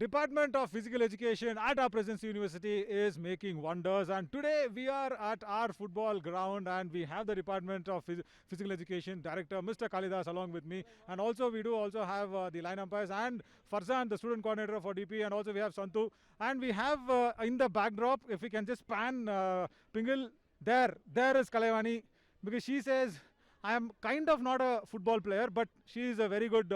Department of Physical Education at our Presidency University is making wonders, and today we are at our football ground and we have the Department of Physical Education Director Mr. Kalidas along with me, and also we do also have the line umpires and Farzan, the student coordinator for DP, and also we have Santu, and we have in the backdrop, if we can just pan Pingal, there is Kalaivani, because she says I am kind of not a football player, but she is a very good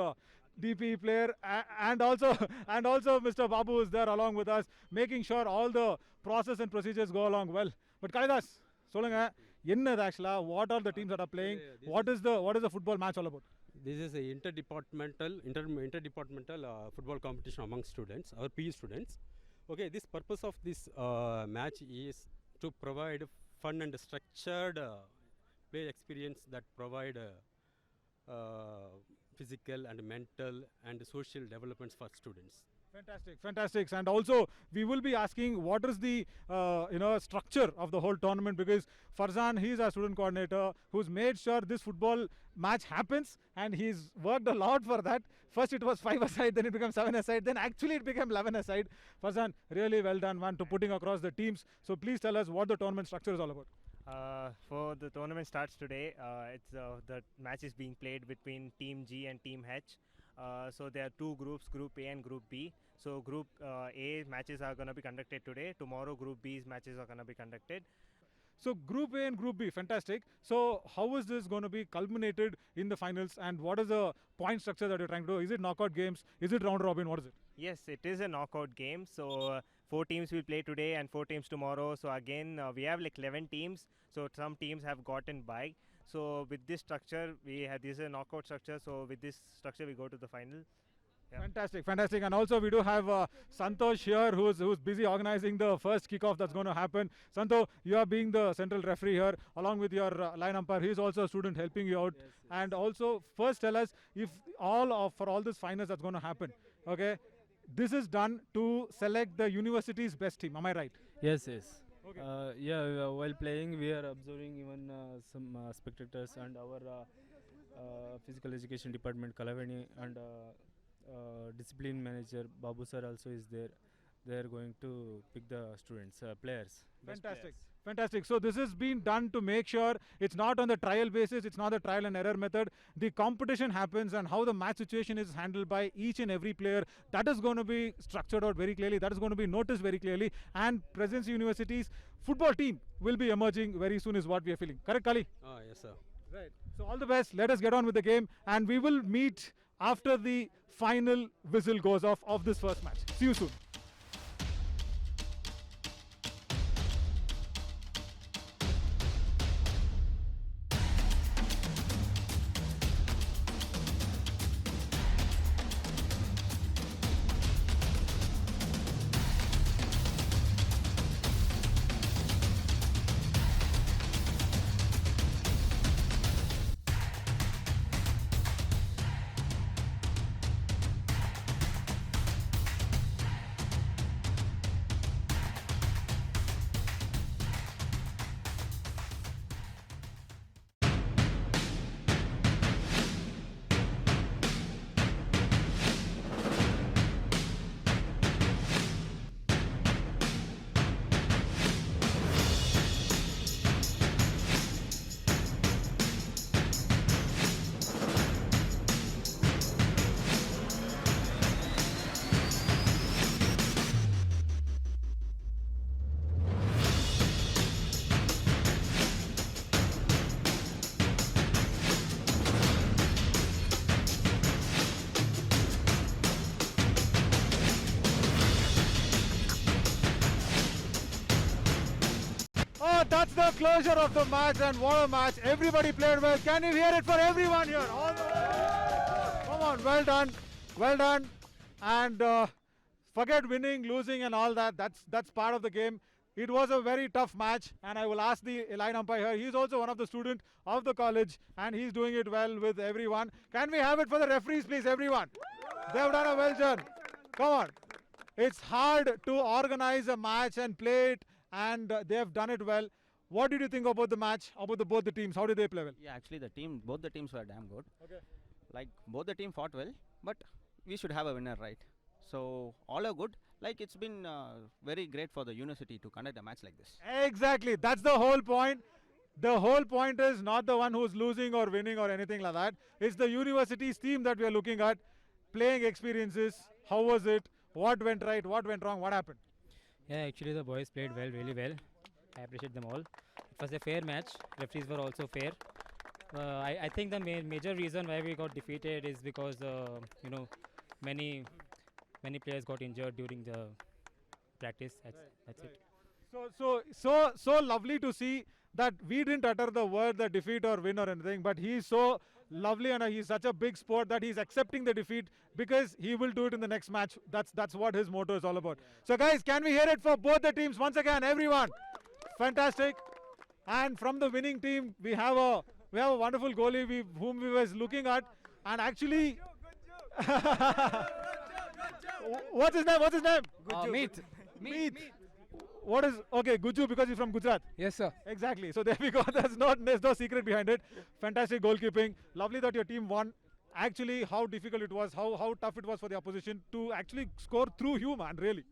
DP player, and also and also Mr. Babu is there along with us, making sure all the process and procedures go along well. But Kalidas, சொல்லுங்க என்னது actually? What are the teams that are playing? What is the football match all about? This is a interdepartmental football competition among students, our PE students. Okay, this purpose of this match is to provide fun and structured play experience that provide physical and mental and social developments for students. Fantastic. And also we will be asking what is the structure of the whole tournament, because Farzan, he's our student coordinator who's made sure this football match happens, and he's worked a lot for that. First it was 5 aside, then it became 7 aside, then actually it became 11 aside. Farzan, really well done, man, to putting across the teams. So please tell us what the tournament structure is all about. For the tournament starts today. The match is being played between Team G and Team H. So there are two groups, Group A and Group B. So Group A matches are going to be conducted today. Tomorrow Group B's matches are going to be conducted. So Group A and Group B, fantastic. So how is this going to be culminated in the finals, and what is the point structure that you're trying to do? Is it knockout games? Is it round robin? What is it? Yes, it is a knockout game. So 4 teams will play today and 4 teams tomorrow. So again, we have like 11 teams. So some teams have gotten by. So with this structure, this is a knockout structure. So with this structure, we go to the final. Yeah. Fantastic. And also we do have Santosh here, who's busy organizing the first kickoff that's going to happen. Santo, you are being the central referee here along with your line umpire. He's also a student helping you out. Yes. And also first tell us if for all this finals that's going to happen, okay, this is done to select the university's best team, am I right? Yes. Okay. While playing, we are observing even some spectators, and our physical education department, Kalavani, and discipline manager Babu sir also is there. They are going to pick the students, players. Fantastic. So this has been done to make sure it's not on the trial basis, it's not the trial and error method. The competition happens, and how the match situation is handled by each and every player, that is going to be structured out very clearly, that is going to be noticed very clearly, and Presidency University's football team will be emerging very soon is what we are feeling. Correct, Kali? Yes, sir. Right. So all the best. Let us get on with the game, and we will meet after the final whistle goes off of this first match. See you soon. That's the closure of the match, and what a match. Everybody played well. Can you hear it for everyone here? All the way. Come on, well done. And forget winning, losing and all that. That's part of the game. It was a very tough match, and I will ask the line umpire here. He's also one of the students of the college, and he's doing it well with everyone. Can we have it for the referees, please, everyone? They've done a well done. Come on. It's hard to organize a match and play it, and they have done it well. What did you think about the match, about both the teams? How did they play well? Yeah, actually both the teams were damn good. Okay. Like both the team fought well, but we should have a winner, right? So all are good. Like it's been very great for the university to conduct a match like this. Exactly. That's the whole point. The whole point is not the one who's losing or winning or anything like that. It's the university's team that we are looking at. Playing experiences. How was it? What went right? What went wrong? What happened? Yeah, actually the boys played well, really well. I appreciate them all. It was a fair match. Referees were also fair. I think the major reason why we got defeated is because you know many players got injured during the practice. That's it. So lovely to see that we didn't utter the word the defeat or win or anything, but he's so lovely and he's such a big sport that he's accepting the defeat because he will do it in the next match. That's what his motto is all about. So guys, can we hear it for both the teams once again, everyone? Fantastic. And from the winning team, we have a wonderful goalie whom we was looking at, and actually, what's his name? Meet. What is okay? Guju, because he's from Gujarat. Yes, sir. Exactly. So there we go. There's no secret behind it. Fantastic goalkeeping. Lovely that your team won. Actually, how difficult it was, how tough it was for the opposition to actually score through you, man. Really.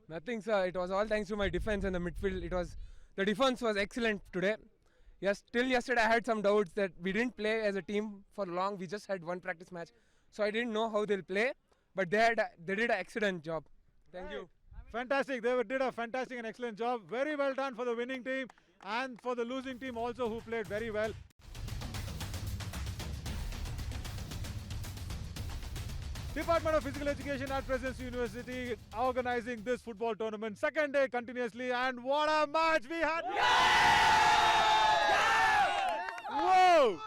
Nothing, sir. It was all thanks to my defense and the midfield. The defense was excellent today. Yes, till yesterday I had some doubts that we didn't play as a team for long. We just had one practice match, so I didn't know how they'll play. But they did an excellent job. Thank you. Fantastic. They did a fantastic and excellent job. Very well done for the winning team and for the losing team also, who played very well. Department of Physical Education at Presidency University organizing this football tournament, second day continuously, and what a match we had! Whoa!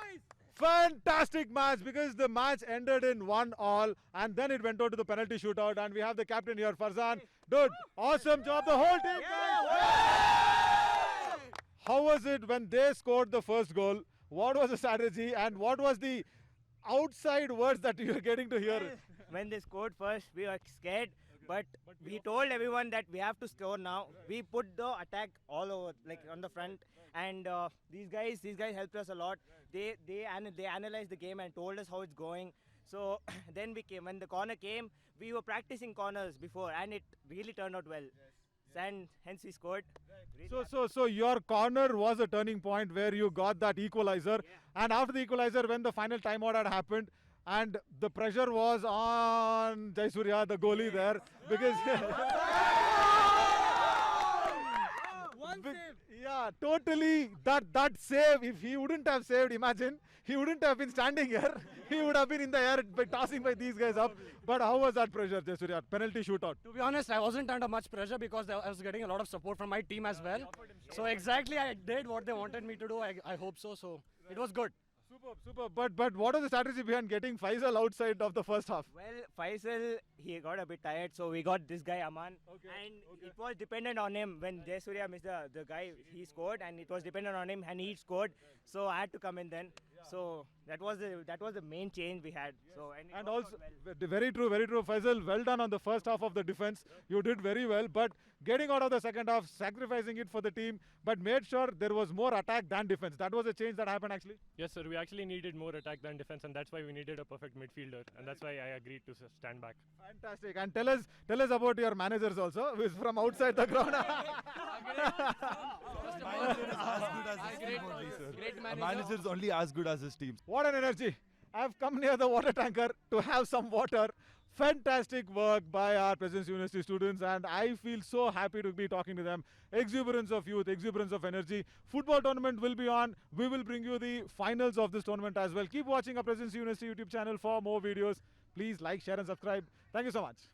Fantastic match, because the match ended in 1-1 and then it went on to the penalty shootout, and we have the captain here, Farzan. Dude, awesome job, the whole team. How was it when they scored the first goal? What was the strategy and what was the outside words that you were getting to hear? When they scored first, we were scared, but we told everyone that we have to score now. We put the attack all over, like on the front, and these guys helped us a lot. They analyzed the game and told us how it's going. So then when the corner came, we were practicing corners before, and it really turned out well. And hence we scored. Really So your corner was a turning point where you got that equalizer, and after the equalizer, when the final timeout had happened, and the pressure was on Jaisurya, the goalie there, because yeah, totally that save. If he wouldn't have saved, imagine he wouldn't have been standing here. He would have been in the air by tossing by these guys up. But how was that pressure, Jaisurya? Penalty shootout. To be honest, I wasn't under much pressure because I was getting a lot of support from my team as well. So exactly, I did what they wanted me to do. I hope so. So it was good. Superb. But what was the strategy behind getting Faisal outside of the first half? well, Faisal, he got a bit tired, so we got this guy Aman, and it was dependent on him. When Jaisurya missed the guy, he scored, and it was dependent on him, and he scored. So I had to come in then. So that was the main change we had. So it And worked also, out well. very true, Faisal, well done on the first half of the defense. You did very well, but getting out of the second half, sacrificing it for the team, but made sure there was more attack than defense. That was a change that happened actually. Yes, sir. We actually needed more attack than defense, and that's why we needed a perfect midfielder, and that's why I agreed to stand back. Fantastic. And tell us about your managers also, who is from outside the ground. Manager is only as good as his team. What an energy. I've come near the water tanker to have some water. Fantastic work by our Presidency University students, and I feel so happy to be talking to them. Exuberance of youth, exuberance of energy. Football tournament will be on. We will bring you the finals of this tournament as well. Keep watching our Presidency University YouTube channel for more videos. Please like, share and subscribe. Thank you so much.